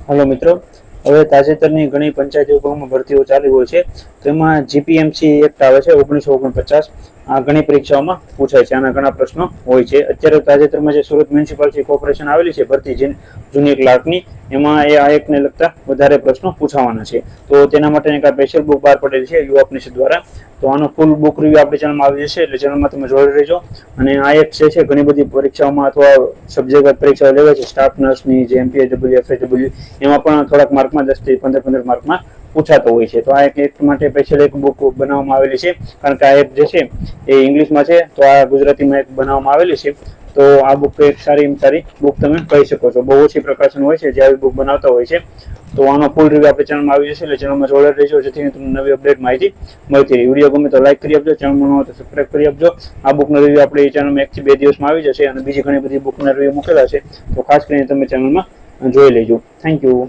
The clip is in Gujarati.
हेलो मित्रों, હવે તાજેતરની ઘણી પંચાયત વિભાગમાં ભરતીઓ ચાલી હોય છે તો એમાં જીપીએમસી એક્ટ આવે છે 1949। આ ઘણી પરીક્ષાઓમાં પૂછાય છે, આના ઘણા પ્રશ્નો હોય છે। અત્યારે તાજેતરમાં જે સુરત મ્યુનિસિપાલિટી કોર્પોરેશન આવેલી છે ભરતી જુનિયર ક્લાર્કની, એમાં આ એક્ટને લગતા વધારે પ્રશ્નો પૂછાવાના છે। તો તેના માટે એક સ્પેશિયલ બુક બહાર પડેલી છે યુવા પરિષદ દ્વારા। તો આનો ફૂલ બુક રિવ્યુ આપણી ચેનલમાં આવી જશે, એટલે ચેનલમાં તમે જોડે રહેજો। અને આ એક્ટ છે ઘણી બધી પરીક્ષાઓમાં અથવા સબ્જેક્ટ પરીક્ષાઓ લેવાય છે, સ્ટાફ નર્સની જે એમપીએસડબલ્યુ એફએસડબલ્યુ, એમાં પણ થોડાક માર્કમાં 10 થી 15 માર્કમાં પૂછાતો હોય છે। તો આ એક એક્ટ માટે સ્પેશિયલ એક બુક બનાવવામાં આવેલી છે, કારણ કે આ એક્ટ જે છે એ ઇંગ્લિશમાં છે, તો આ ગુજરાતીમાં એક બનાવવામાં આવેલી છે। તો આ બુક એક સારી બુક તમે કહી શકો છો। બહુ ઓછી પ્રકાશન હોય છે જે આવી બુક બનાવતા હોય છે। તો આનો ફૂલ રિવ્યુ આપણી ચેનલમાં આવી જશે, એટલે ચેનલમાં જોડે રહેજો, જેથી તમને નવી અપડેટ માહિતી મળતી રહે। વિડીયો ગમે તો લાઈક કરી આપજો, ચેનલમાં ન હોય તો સબસ્ક્રાઇબ કરી આપજો। આ બુકનો રિવ્યુ આપણી ચેનલમાં 1 થી 2 દિવસમાં આવી જશે, અને બીજી ઘણી બધી બુકના રિવ્યુ મૂકેલા છે, તો ખાસ કરીને તમે ચેનલમાં જોઈ લેજો। Thank you.